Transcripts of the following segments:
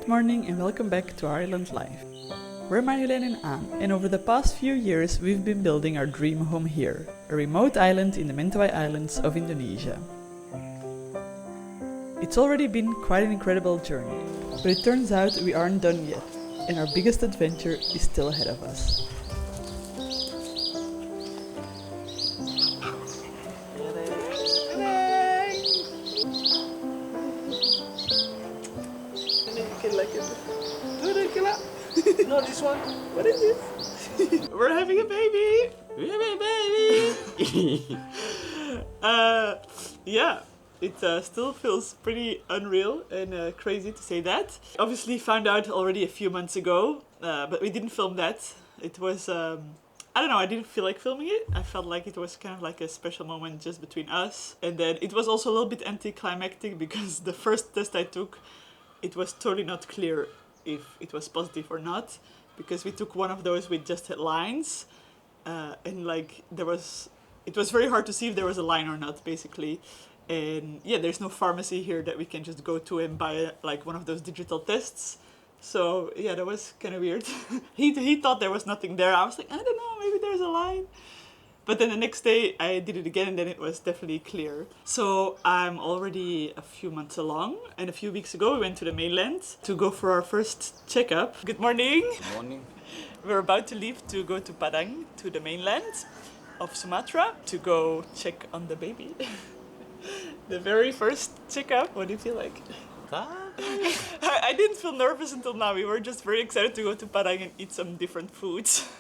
Good morning and welcome back to Island Life. We're Marjolein and Anne, and over the past few years we've been building our dream home here, a remote island in the Mentawai Islands of Indonesia. It's already been quite an incredible journey, but it turns out we aren't done yet, and our biggest adventure is still ahead of us. No, this one. What is this? We're having a baby! We have a baby! Yeah, it still feels pretty unreal and crazy to say that. Obviously found out already a few months ago, but we didn't film that. It was, I don't know, I didn't feel like filming it. I felt like it was kind of like a special moment just between us. And then it was also a little bit anticlimactic because the first test I took, it was totally not clear if it was positive or not, because we took one of those with just lines, and like it was very hard to see if there was a line or not, basically. And yeah, there's no pharmacy here that we can just go to and buy like one of those digital tests. So yeah, that was kind of weird. He thought there was nothing there. I was like, I don't know, maybe there's a line. But then the next day I did it again and then it was definitely clear. So I'm already a few months along, and a few weeks ago we went to the mainland to go for our first checkup. Good morning. Good morning. We're about to leave to go to Padang, to the mainland of Sumatra, to go check on the baby. The very first checkup. What do you feel like? I didn't feel nervous until now. We were just very excited to go to Padang and eat some different foods.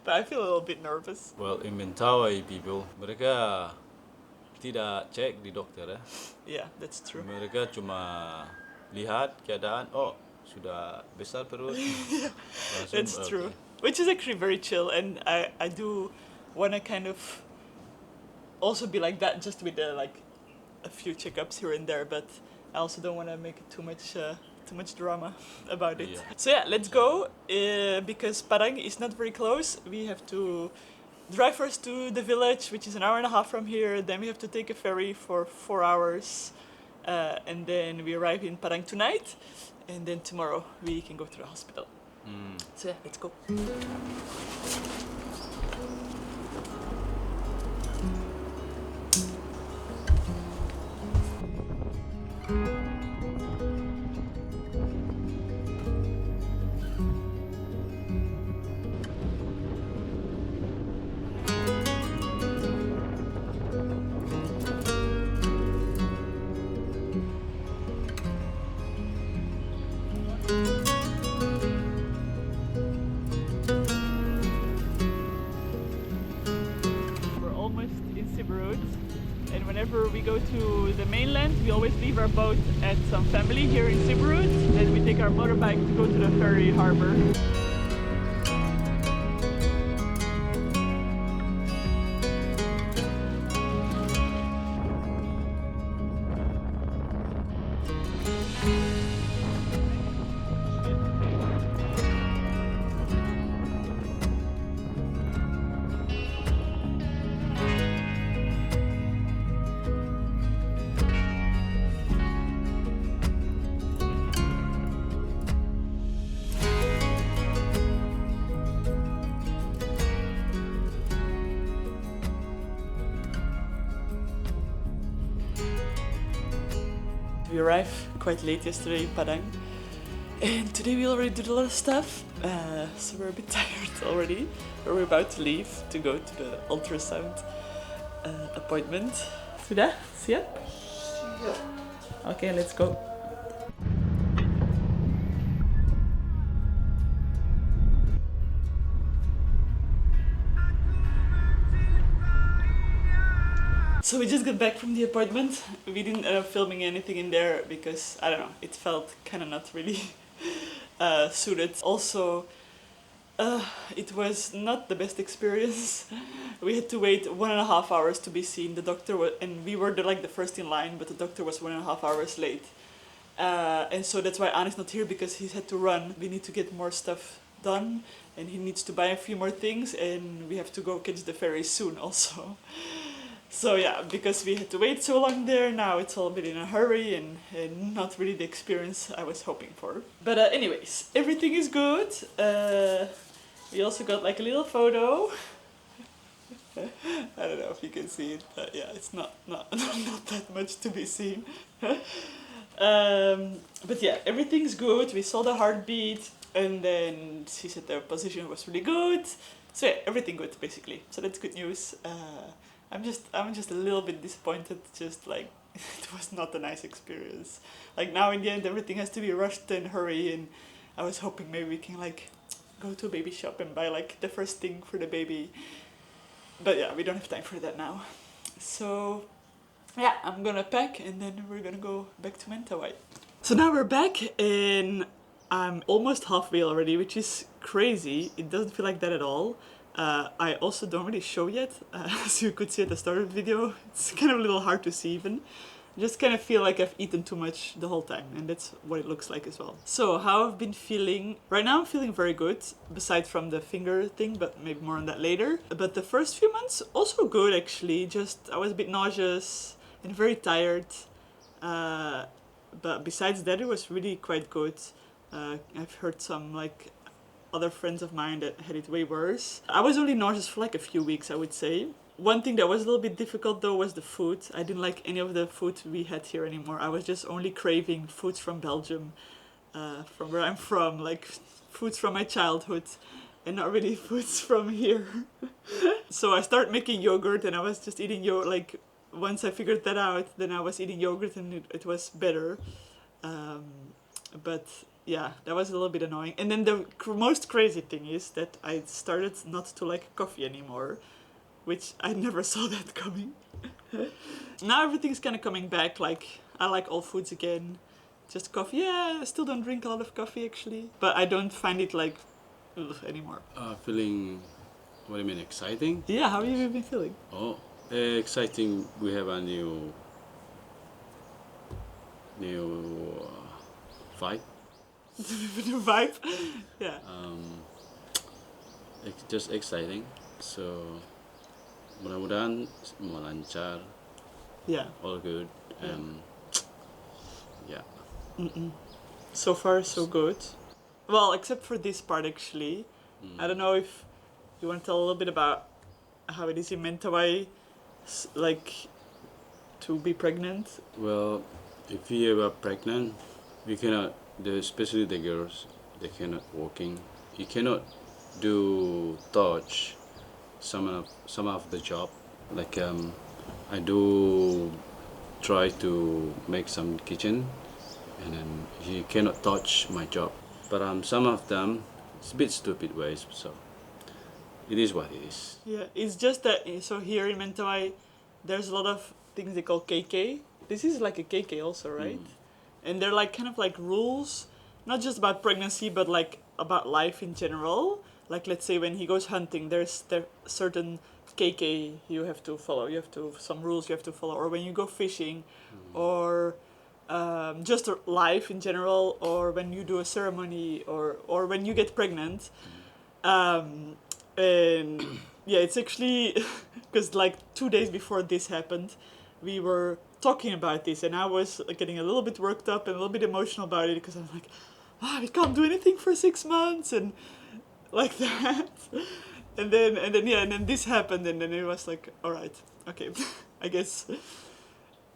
But I feel a little bit nervous. Well, in Mentawai people, mereka tidak cek di dokter ya. Yeah, that's true. Mereka cuma lihat keadaan, oh sudah besar perut. That's true. Which is actually very chill, and I do want to kind of also be like that, just with like a few checkups here and there, but I also don't want to make it too much drama about it. Yeah. So yeah, let's go, because Padang is not very close. We have to drive first to the village, which is an hour and a half from here. Then we have to take a ferry for 4 hours, and then we arrive in Padang tonight, and then tomorrow we can go to the hospital. So yeah, let's go. And whenever we go to the mainland, we always leave our boat at some family here in Siberut. Then we take our motorbike to go to the ferry harbor. We arrived quite late yesterday in Padang, and today we already did a lot of stuff, so we're a bit tired already, but we're about to leave to go to the ultrasound appointment. Sudah? Siap? Siap. Okay, let's go. So we just got back from the appointment. We didn't end up filming anything in there because, I don't know, it felt kind of not really suited. Also, it was not the best experience. We had to wait 1.5 hours to be seen. The doctor and we were the first in line, but the doctor was 1.5 hours late. And so that's why Anne's not here, because he's had to run. We need to get more stuff done, and he needs to buy a few more things, and we have to go catch the ferry soon also. So yeah, because we had to wait so long there, now it's all a bit in a hurry and not really the experience I was hoping for. But anyways, everything is good. We also got like a little photo. I don't know if you can see it, but yeah, it's not not that much to be seen. But yeah, everything's good. We saw the heartbeat, and then she said the position was really good. So yeah, everything good basically. So that's good news. I'm just a little bit disappointed. Just like it was not a nice experience. Like now in the end, everything has to be rushed and hurry, and I was hoping maybe we can like go to a baby shop and buy like the first thing for the baby. But yeah, we don't have time for that now. So yeah, I'm gonna pack and then we're gonna go back to Mentawai. So now we're back and I'm almost halfway already, which is crazy. It doesn't feel like that at all. I also don't really show yet, as you could see at the start of the video. It's kind of a little hard to see even. I just kind of feel like I've eaten too much the whole time, and that's what it looks like as well. So how I've been feeling, right now I'm feeling very good, besides from the finger thing, but maybe more on that later. But the first few months, also good actually, just I was a bit nauseous and very tired. But besides that, it was really quite good. I've heard some like other friends of mine that had it way worse. I was only nauseous for like a few weeks, I would say. One thing that was a little bit difficult though was the food. I didn't like any of the food we had here anymore. I was just only craving foods from Belgium, from where I'm from, like foods from my childhood, and not really foods from here. So I started making yogurt, and I was just eating yogurt. Like once I figured that out, then I was eating yogurt, and it was better. But yeah, that was a little bit annoying. And then the most crazy thing is that I started not to like coffee anymore, which I never saw that coming. Now everything's kind of coming back. Like I like all foods again. Just coffee. Yeah, I still don't drink a lot of coffee actually, but I don't find it like ugh, anymore. Feeling, what do you mean, exciting? Yeah, how have you been feeling? Oh, exciting. We have a new fight. New vibe. Yeah. Just exciting. So mudah-mudahan semua lancar, Yeah. all good. Yeah. So far, so good. Well, except for this part actually. I don't know if you want to tell a little bit about how it is in Mentawai, like to be pregnant. Well, if you are pregnant, you cannot. Especially the girls, they cannot walking. You cannot do touch some of the job. Like I do try to make some kitchen, and then you cannot touch my job. But some of them, it's a bit stupid ways. So it is what it is. Yeah, it's just that so here in Mentawai, there's a lot of things they call KK. This is like a KK also, right? And they're like kind of like rules, not just about pregnancy, but like about life in general. Like let's say when he goes hunting, there's certain KK you have to follow. You have to some rules you have to follow. Or when you go fishing, or just life in general, or when you do a ceremony, or when you get pregnant. And yeah, it's actually because like 2 days before this happened, we were talking about this, and I was getting a little bit worked up and a little bit emotional about it because I'm like, we can't do anything for 6 months and like that. And then this happened, and then it was like, all right, okay, I guess.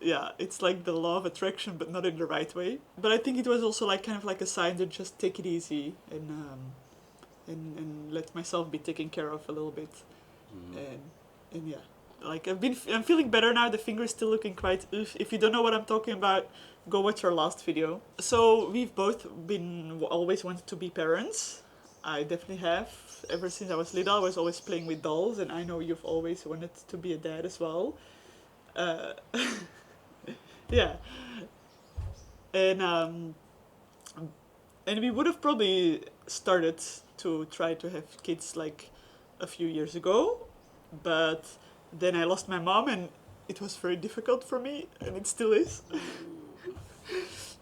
Yeah, it's like the law of attraction, but not in the right way. But I think it was also like kind of like a sign to just take it easy and let myself be taken care of a little bit, and yeah. Like I'm feeling better now. The finger is still looking quite oof. If you don't know what I'm talking about, go watch our last video. So we've both always wanted to be parents. I definitely have. Ever since I was little, I was always playing with dolls, and I know you've always wanted to be a dad as well. Yeah. And we would have probably started to try to have kids like a few years ago, but then I lost my mom, and it was very difficult for me, and it still is,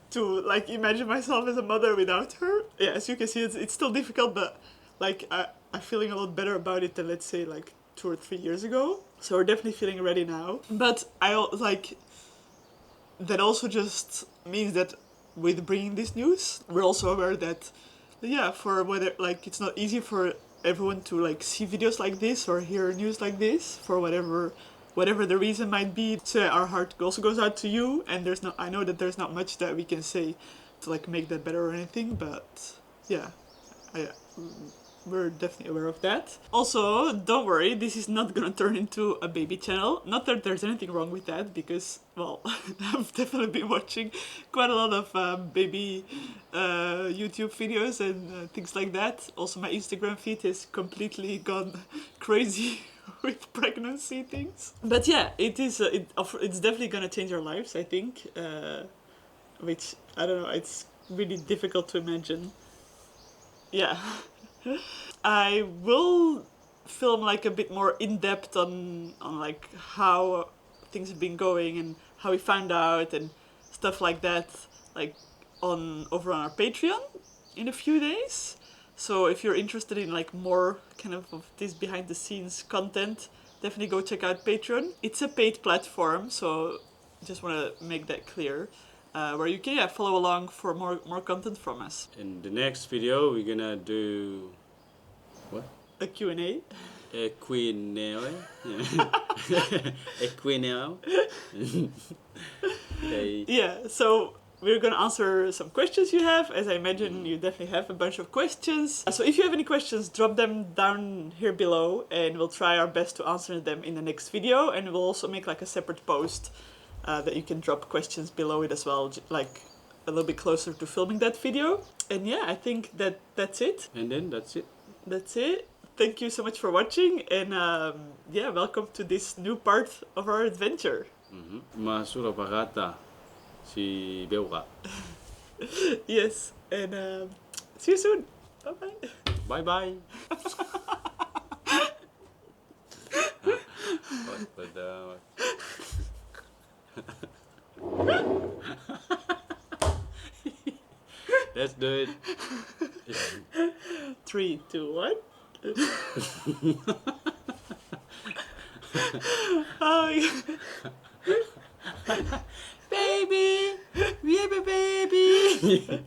to like imagine myself as a mother without her. Yeah, as you can see, it's still difficult, but like I'm feeling a lot better about it than let's say like 2 or 3 years ago. So we're definitely feeling ready now. But that also just means that with bringing this news, we're also aware that, for whether it's not easy for everyone to see videos like this or hear news like this for whatever the reason might be. So our heart also goes out to you, and I know that there's not much that we can say to make that better or anything, but yeah, we're definitely aware of that. Also, don't worry, this is not gonna turn into a baby channel. Not that there's anything wrong with that, because, well, I've definitely been watching quite a lot of baby YouTube videos and things like that. Also, my Instagram feed has completely gone crazy with pregnancy things. But yeah, it's definitely gonna change our lives, I think. Which, I don't know, it's really difficult to imagine. Yeah. I will film a bit more in depth on how things have been going and how we found out and stuff like that, over on our Patreon in a few days. So if you're interested in more kind of this behind the scenes content, definitely go check out Patreon. It's a paid platform, so just want to make that clear. Where you can follow along for more content from us. In the next video, we're gonna do what? A Q&A. A Q&A. A Q&A. Okay. Yeah, so we're gonna answer some questions you have. As I imagine, you definitely have a bunch of questions. So if you have any questions, drop them down here below, and we'll try our best to answer them in the next video. And we'll also make a separate post that you can drop questions below it as well, a little bit closer to filming that video. And yeah, I think that's it. And then that's it. That's it. Thank you so much for watching, and welcome to this new part of our adventure. Masura Bagata si Beuka. Yes, and see you soon. Bye-bye. Bye-bye. Let's do it. 3, 2, 1. Oh, Baby, we have a baby.